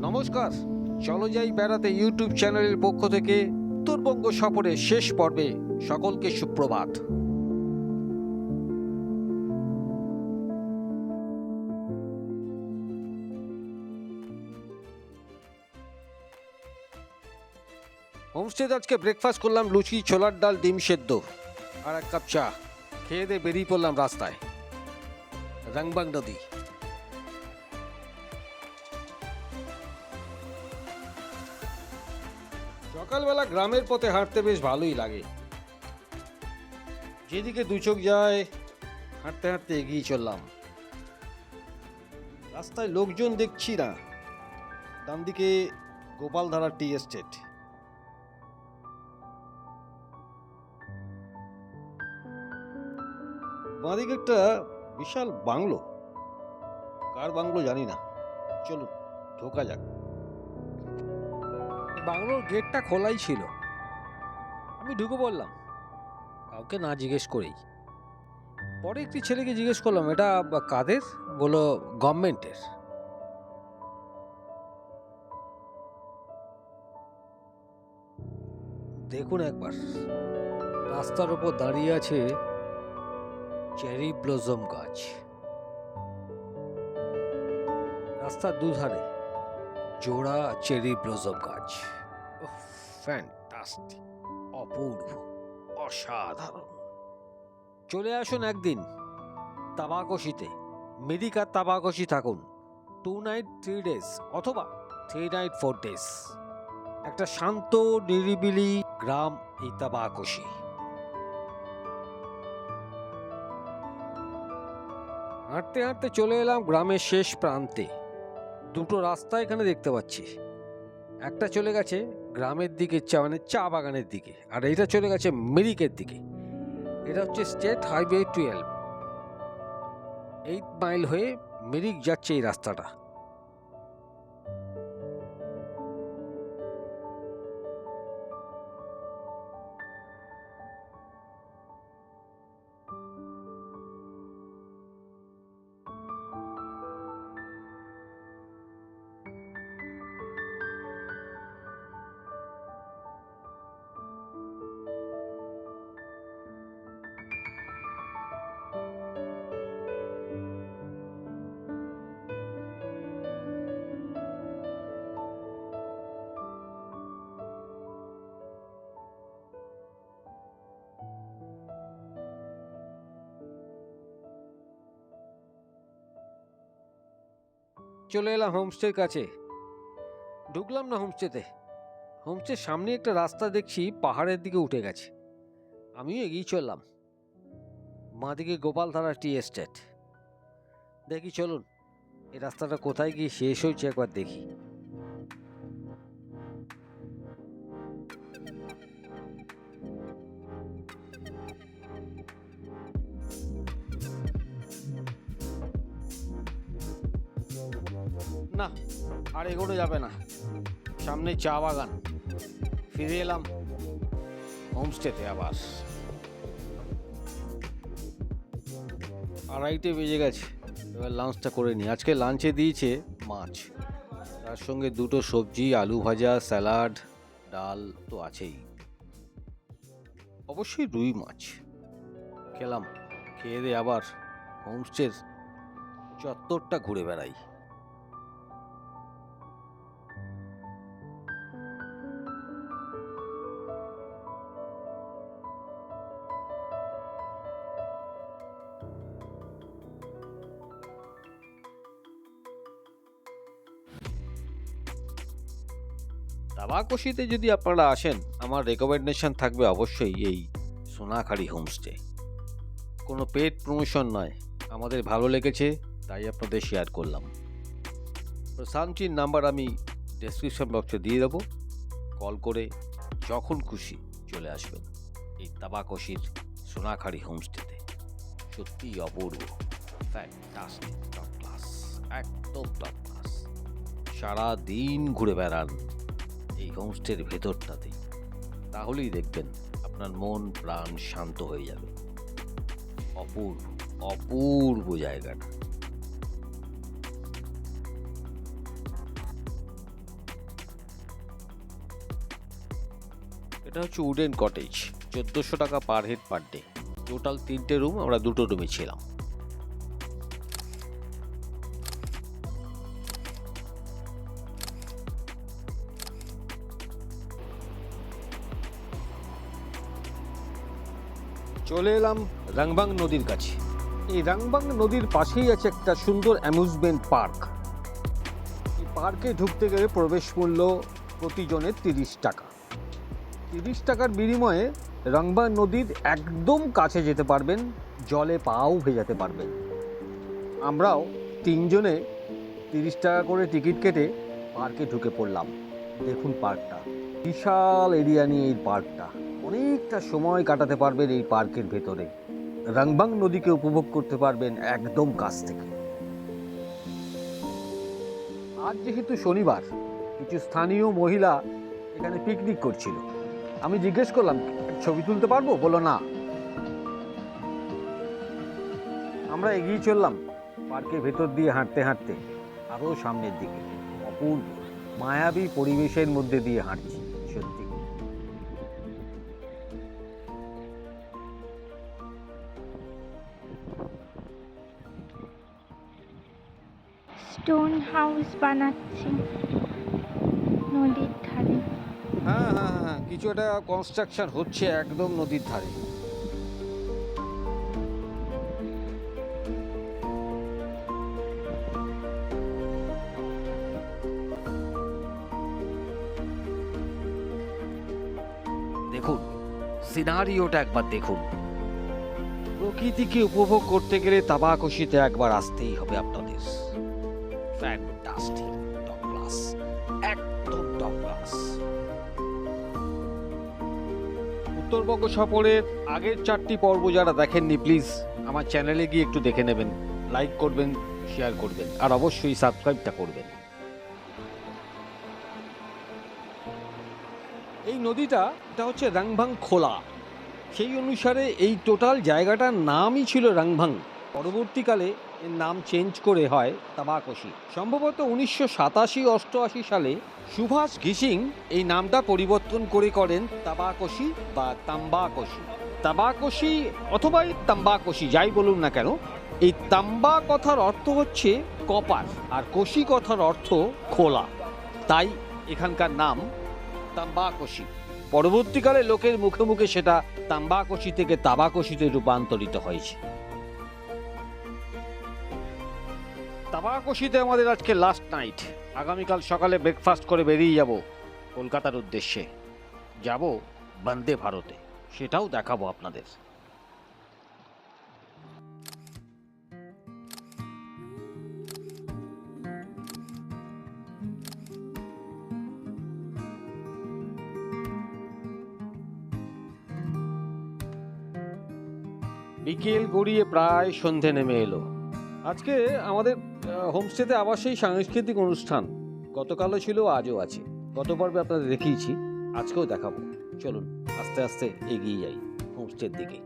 নমস্কার, চলো যাই বেড়াতে ইউটিউব চ্যানেলের পক্ষ থেকে উত্তরবঙ্গ সফরের শেষ পর্বে সকলকে সুপ্রভাত। হোমস্টেতে আজকে ব্রেকফাস্ট করলাম লুচি, ছোলার ডাল, ডিম সেদ্ধ আর এক কাপ চা। খেয়ে দিয়ে বেরিয়ে পড়লাম রাস্তায়। রাংবাং নদী। সকালবেলা গ্রামের পথে হাঁটতে বেশ ভালোই লাগে। যেদিকে দু চোখ যায় হাঁটতে হাঁটতে এগিয়ে চললাম। রাস্তায় লোকজন দেখছি না। ডান দিকে গোপালধারা টি এস্টেট, বাঁদিকে একটা বিশাল বাংলো। কার বাংলো জানি না, চলুন ঢোকা যাক। বাংলোর গেটটা খোলাই ছিল। আমি ঢুকে পড়লাম কাউকে না জিজ্ঞেস করেই। পরে একটি ছেলেকে জিজ্ঞেস করলাম এটা কাদের, বলো গভর্নমেন্টের। দেখুন একবার, রাস্তার ওপর দাঁড়িয়ে আছে চেরি ব্লসম গাছ। রাস্তার দুধারে জোড়া চেরি ব্লসম গাছ। ফ্যান্টাস্টিক, অপূর্ব, অসাধারণ। চলে আসুন একদিন তাবাকশিতে, মেডিকার তাবাকশি থাকুন 2 নাইট 3 ডেজ অথবা 3 নাইট 4 ডেজ। একটা শান্ত নিরিবিলি গ্রাম এই তাবাকশি। হাঁটতে হাঁটতে চলে এলাম গ্রামের শেষ প্রান্তে। দুটো রাস্তা এখানে দেখতে পাচ্ছি। একটা চলে গেছে গ্রামের দিকে, মানে চা বাগানের দিকে, আর এটা চলে গেছে মিরিকের দিকে। এটা হচ্ছে স্টেট হাইওয়ে 12। 8 মাইল হয়ে মিরিক যাচ্ছে এই রাস্তাটা। চলে এলাম হোমস্টের কাছে। ঢুকলাম না হোমস্টেতে। হোমস্টের সামনে একটা রাস্তা দেখছি পাহাড়ের দিকে উঠে গেছে। আমিও এগিয়ে চললাম। বাঁদিকে গোপালধারা টি এস্টেট। দেখি চলুন এই রাস্তাটা কোথায় গিয়ে শেষ হয়েছে একবার দেখি। না, আর এগোনো যাবে না, সামনে চা বাগান। ফিরে এলাম হোমস্টেতে আবার। 2:30 বেজে গেছে। এবার লাঞ্চটা করে নিই। আজকে লাঞ্চে দিয়েছে মাছ, তার সঙ্গে দুটো সবজি, আলু ভাজা, স্যালাড, ডাল তো আছেই, অবশ্যই রুই মাছ। খেলাম। খেয়ে দিয়ে আবার হোমস্টের চত্বরটা ঘুরে বেড়াই। তাবাকশিতে যদি আপনারা আসেন, আমার রেকমেন্ডেশন থাকবে অবশ্যই এই সোনাখালি হোমস্টে। কোনো পেড প্রমোশন নয়, আমাদের ভালো লেগেছে তাই আপনাদের শেয়ার করলাম। প্রশান্তির নাম্বার আমি ডেসক্রিপশন বক্সে দিয়ে দেবো। কল করে যখন খুশি চলে আসবেন এই তাবাকশির সোনাখালি হোমস্টেতে। সত্যিই অপূর্ব, ফ্যান্টাস্টিক, টপ ক্লাস, একদম টপ ক্লাস। সারা দিন ঘুরে বেড়ান এই হোমস্টের ভেতরটাতে, তাহলেই দেখবেন আপনার মন প্রাণ শান্ত হয়ে যাবে। অপূর্ব, অপূর্ব জায়গাটা। এটা হচ্ছে উডেন কটেজ, 1400 টাকা per head per day. Total 3টে রুম, আমরা 2টো রুমে ছিলাম। চলে এলাম রাংবাং নদীর কাছে। এই রাংবাং নদীর পাশেই আছে একটা সুন্দর অ্যামিউজমেন্ট পার্ক। এই পার্কে ঢুকতে গেলে প্রবেশ মূল্য প্রতিজনের 30 টাকা। 30 টাকার বিনিময়ে রাংবাং নদীর একদম কাছে যেতে পারবেন, জলে পাও ভেজাতে পারবেন। আমরাও 3 জনে 30 টাকা করে টিকিট কেটে পার্কে ঢুকে পড়লাম। দেখুন পার্কটা, বিশাল এরিয়া নিয়ে এই পার্কটা। অনেকটা সময় কাটাতে পারবেন এই পার্কের ভেতরে। রাংবাং নদীকে উপভোগ করতে পারবেন একদম কাছ থেকে। আজ যেহেতু শনিবার, কিছু স্থানীয় মহিলা এখানে পিকনিক করছিল। আমি জিজ্ঞেস করলাম, ছবি তুলতে পারবো? বলো না। আমরা এগিয়ে চললাম পার্কের ভেতর দিয়ে হাঁটতে হাঁটতে আরও সামনের দিকে। অপূর্ব মায়াবী পরিবেশের মধ্যে দিয়ে হাঁটছি সত্যি। স্টোন হাউস বানাচ্ছে নদীর ধারে। হ্যাঁ হ্যাঁ হ্যাঁ, কিছু একটা কনস্ট্রাকশন হচ্ছে একদম নদীর ধারে। দেখুন সিনারিওটা একবার দেখুন। প্রকৃতিকে উপভোগ করতে গেলে তাবাকশিতে একবার আসতেই হবে আপনাদের। ফ্যান্টাস্টিক, টপ ক্লাস, একদম টপ ক্লাস। উত্তরবঙ্গ সফরের আগের 4টি পর্ব যারা দেখেননি, প্লিজ আমার চ্যানেলে গিয়ে একটু দেখে নেবেন, লাইক করবেন, শেয়ার করবেন, আর অবশ্যই সাবস্ক্রাইবটা করবেন। এই নদীটা, এটা হচ্ছে রাংবাং খোলা। সেই অনুসারে এই টোটাল জায়গাটার নামই ছিল রাংবাং। পরবর্তীকালে এর নাম চেঞ্জ করে হয় তাবাকশি। সম্ভবত 1987-88 সালে সুভাষ ঘিসিং এই নামটা পরিবর্তন করেন তাবাকশি বা তাম্বাকশি। তাবাকশি অথবা তাম্বাকশি, যাই বলুন না কেন, এই তাম্বা কথার অর্থ হচ্ছে কপার, আর কশি কথার অর্থ খোলা। তাই এখানকার নাম তাম্বাকশি। পরবর্তীকালে লোকের মুখে মুখে সেটা তাম্বাকশি থেকে তাবাকশিতে রূপান্তরিত হয়েছে। তাবাকশিতে আমাদের আজকে লাস্ট নাইট। আগামীকাল সকালে ব্রেকফাস্ট করে বেরিয়ে যাব কলকাতার উদ্দেশ্যে। যাব বন্দে ভারতে, সেটাও দেখাবো আপনাদের। বিকেল গড়িয়ে প্রায় সন্ধে নেমে এলো। আজকে আমাদের হোমস্টেতে আবার সেই সাংস্কৃতিক অনুষ্ঠান। গতকালও ছিল, আজও আছে। গত পর্বে আপনাদের দেখিয়েছি, আজকেও দেখাবো। চলুন আস্তে আস্তে এগিয়ে যাই হোমস্টের দিকে।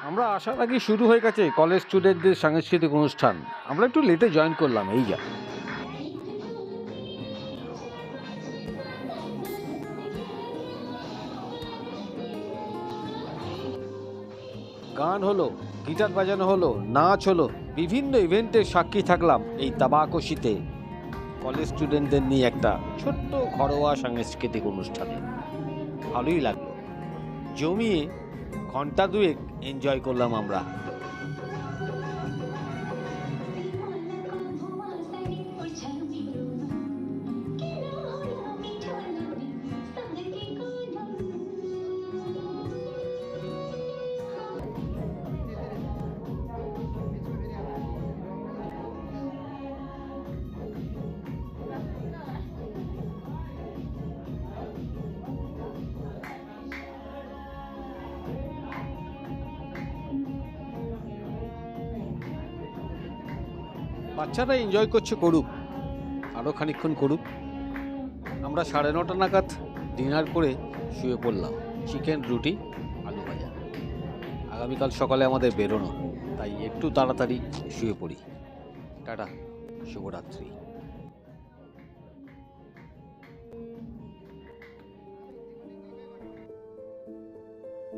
আমরা আসার আগে শুরু হয়ে গেছে কলেজ স্টুডেন্টদের সাংস্কৃতিক অনুষ্ঠান। আমরা একটু লেটে জয়েন করলাম, এই যা। গান হলো, গিটার বাজানো হলো, নাচ হলো, বিভিন্ন ইভেন্টের সাক্ষী থাকলাম এই তাবাকশিতে কলেজ স্টুডেন্টদের নিয়ে একটা ছোট্ট ঘরোয়া সাংস্কৃতিক অনুষ্ঠানে। ভালোই লাগলো, জমিয়ে ঘন্টা দুয়েক এনজয় করলাম আমরা। বাচ্চারা এনজয় করছে, করুক, আরো খানিকক্ষণ করুক। আমরা 9:30 নাগাদ ডিনার করে শুয়ে পড়লাম। চিকেন, রুটি, আলু ভাজা। আগামীকাল সকালে আমাদের বেরোনো, তাই একটু তাড়াতাড়ি শুয়ে পড়ি। টাটা, শুভরাত্রি।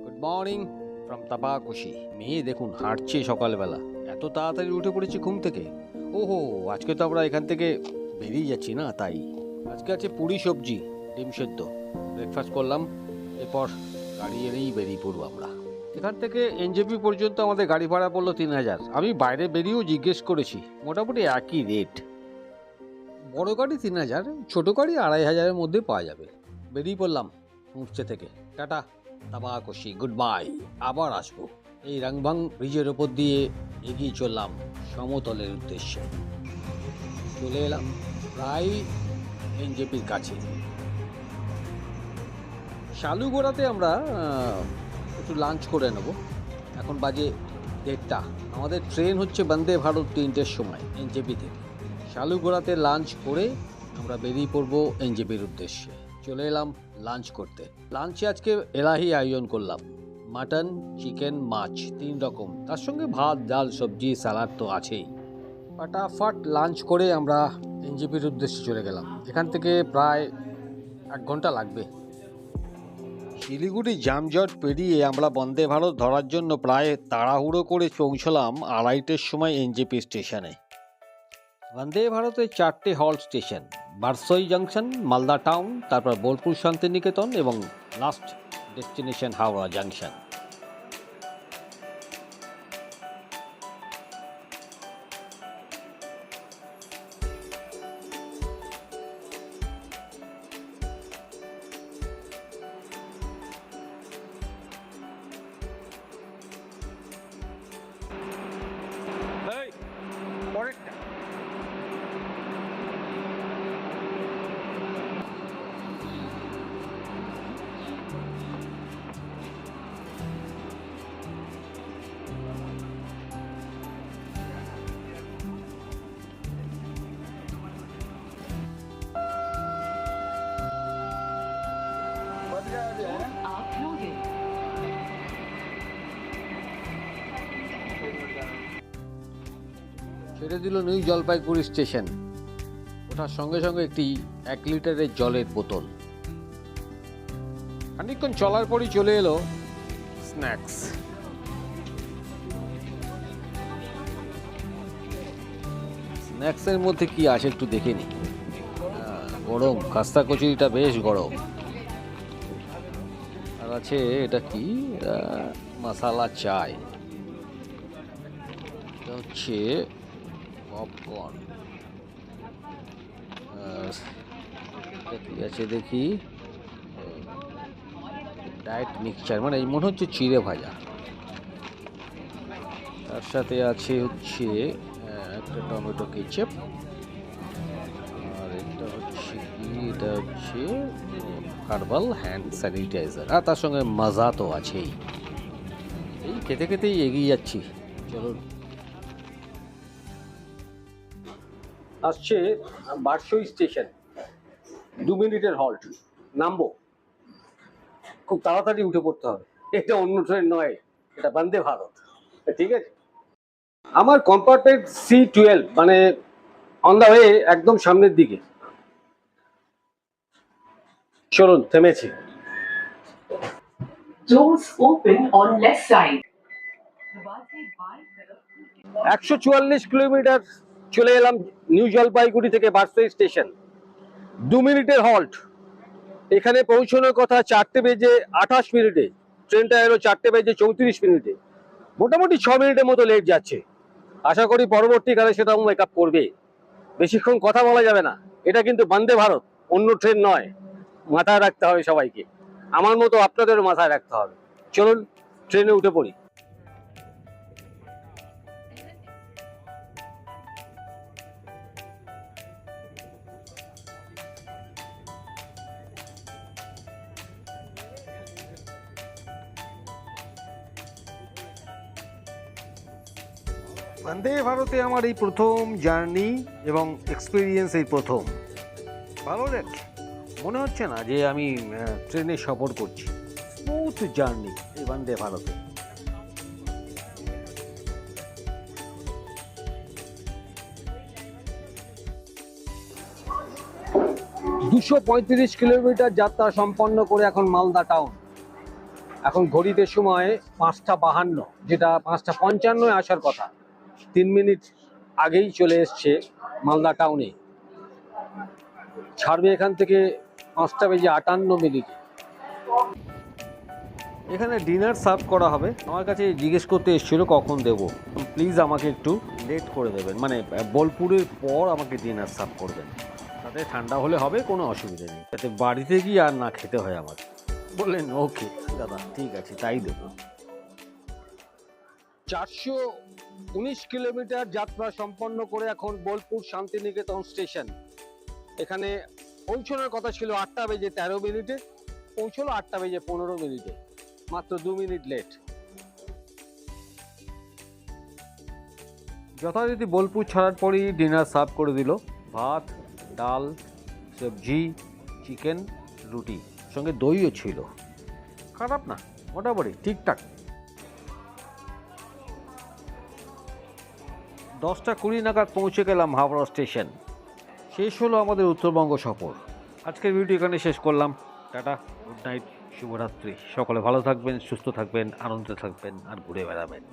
Good morning from Tabakoshi. মেয়ে দেখুন হাঁটছে সকালবেলা, এত তাড়াতাড়ি উঠে পড়েছি ঘুম থেকে। ওহো, আজকে তো আমরা এখান থেকে বেরিয়ে যাচ্ছি না, তাই আজকে আছে পুরি সবজি, ডিম সেদ্ধ। ব্রেকফাস্ট করলাম, এরপর গাড়ি এনেই বেরিয়ে পড়বো আমরা। এখান থেকে এনজেপি পর্যন্ত আমাদের গাড়ি ভাড়া পড়লো 3000। আমি বাইরে বেরিয়েও জিজ্ঞেস করেছি, মোটামুটি একই রেট। বড় গাড়ি 3000, ছোট গাড়ি 2500-এর মধ্যে পাওয়া যাবে। বেরিয়ে পড়লাম হোমস্টে থেকে। টাটা তাবাকুশি, গুড বাই, আবার আসবো। এই রাংবাং ব্রিজের ওপর দিয়ে এগিয়ে চললাম সমতলের উদ্দেশ্যে। চলে এলাম প্রায় এনজেপির কাছে। শালুগোড়াতে আমরা একটু লাঞ্চ করে নেব। এখন বাজে 1:30। আমাদের ট্রেন হচ্ছে বন্দে ভারত 3টের সময় এনজেপি থেকে। শালুগোড়াতে লাঞ্চ করে আমরা বেরিয়ে পড়বো এনজেপির উদ্দেশ্যে। চলে এলাম লাঞ্চ করতে। লাঞ্চে আজকে এলাহি আয়োজন করলাম, মাটন, চিকেন, মাছ 3 রকম, তার সঙ্গে ভাত, ডাল, সবজি, স্যালাড তো আছেই। ফাটাফাট লাঞ্চ করে আমরা এনজেপির উদ্দেশ্যে চলে গেলাম। এখান থেকে প্রায় 1 ঘন্টা লাগবে। শিলিগুড়ি জামজট পেরিয়ে আমরা বন্দে ভারত ধরার জন্য প্রায় তাড়াহুড়ো করে পৌঁছলাম 2:30-এর সময় এনজেপি স্টেশনে। বন্দে ভারতের 4টে halt station, Barsoi junction, Malda town, তারপর বোলপুর শান্তিনিকেতন এবং লাস্ট ডেস্টিনেশন হাওড়া জাংশন। ছেড়ে দিল নিউ জলপাইগুড়ি স্টেশন। ওঠার সঙ্গে সঙ্গে একটি 1 লিটারের জলের বোতল। খানিকক্ষণ চলার পরই চলে এলো স্ন্যাক্স। স্ন্যাক্সের মধ্যে কি আছে একটু দেখে নি। গরম খাস্তা কচুরিটা বেশ গরম। আর আছে এটা কি, মশালা চায়, এটা হচ্ছে পপকর্ন। আর কি আছে দেখি, ডায়েট মিক্সচার, মানে এই মনে হচ্ছে চিড়ে ভাজা। তার সাথে আছে হচ্ছে একটা টমেটো কেচাপ। আর এটা হচ্ছে কি, এটা হচ্ছে হার্বাল হ্যান্ড স্যানিটাইজার। আর তার সঙ্গে মজা তো আছেই। এই খেতে খেতেই এগিয়ে যাচ্ছি। চলুন, আসছে বারসই স্টেশন, 2 মিনিটের হল্ট। নামবো, খুব তাড়াতাড়ি উঠে পড়তে হবে। এটা অন্য ট্রেন নয়, এটা বন্দে ভারত, ঠিক আছে। আমার কম্পার্টমেন্ট C12, মানে অন দা ওয়ে, একদম সামনের দিকে। চলুন, থেমেছি। Doors open on left side. 144 kilometre চলে এলাম নিউ জলপাইগুড়ি থেকে বারসই স্টেশন। 2 মিনিটের হল্ট। এখানে পৌঁছানোর কথা 4:28। ট্রেনটা এলো 4:34। মোটামুটি 6 মিনিটের মতো লেট যাচ্ছে। আশা করি পরবর্তীকালে সেটাও মেকআপ করবে। বেশিক্ষণ কথা বলা যাবে না। এটা কিন্তু বন্দে ভারত, অন্য ট্রেন নয়। মাথায় রাখতে হবে সবাইকে, আমার মতো আপনাদেরও মাথায় রাখতে হবে। চলুন, ট্রেনে উঠে পড়ি। বন্দে ভারতে আমার এই প্রথম জার্নি এবং এক্সপিরিয়েন্স, এই প্রথম। ভালো মনে হচ্ছে না যে আমি ট্রেনে সফর করছি। স্মুথ জার্নি এই বন্দে ভারতে। দুশো ৩৫ কিলোমিটার যাত্রা সম্পন্ন করে এখন মালদা টাউন। এখন ঘড়িতে সময় ৫টা ৫২, যেটা ৫টা ৫৫ আসার কথা। ৩ মিনিট আগেই চলে এসছে মালদা টাউনে। ছাড়বে এখান থেকে ৫টা বেজে ৫৮ মিনিটে। এখানে ডিনার সার্ভ করা হবে। আমার কাছে জিজ্ঞেস করতে এসেছিলো কখন দেবো। প্লিজ আমাকে একটু লেট করে দেবেন, মানে বোলপুরের পর আমাকে ডিনার সার্ভ করবেন। তাতে ঠান্ডা হলে হবে, কোনো অসুবিধা নেই, যাতে বাড়িতে গিয়ে আর না খেতে হয় আমার। বললেন ওকে দাদা, ঠিক আছে, তাই দেবো। ৪১৯ কিলোমিটার যাত্রা সম্পন্ন করে এখন বোলপুর শান্তিনিকেতন স্টেশন। এখানে পৌঁছানোর কথা ছিল ৮টা বেজে ১৩ মিনিটে, পৌঁছলো ৮টা বেজে ১৫ মিনিটে, মাত্র ২ মিনিট লেট। যথারীতি বোলপুর ছাড়ার পরই ডিনার সার্ভ করে দিল। ভাত, ডাল, সবজি, চিকেন, রুটি, সঙ্গে দইও ছিল। খারাপ না, মোটামুটি ঠিকঠাক। ১০টা ২০ নাগাদ পৌঁছে গেলাম হাওড়া স্টেশন। শেষ হলো আমাদের উত্তরবঙ্গ সফর। আজকের ভিডিও এখানে শেষ করলাম। টাটা, গুড নাইট, শুভরাত্রি। সকলে ভালো থাকবেন, সুস্থ থাকবেন, আনন্দে থাকবেন আর ঘুরে বেড়াবেন।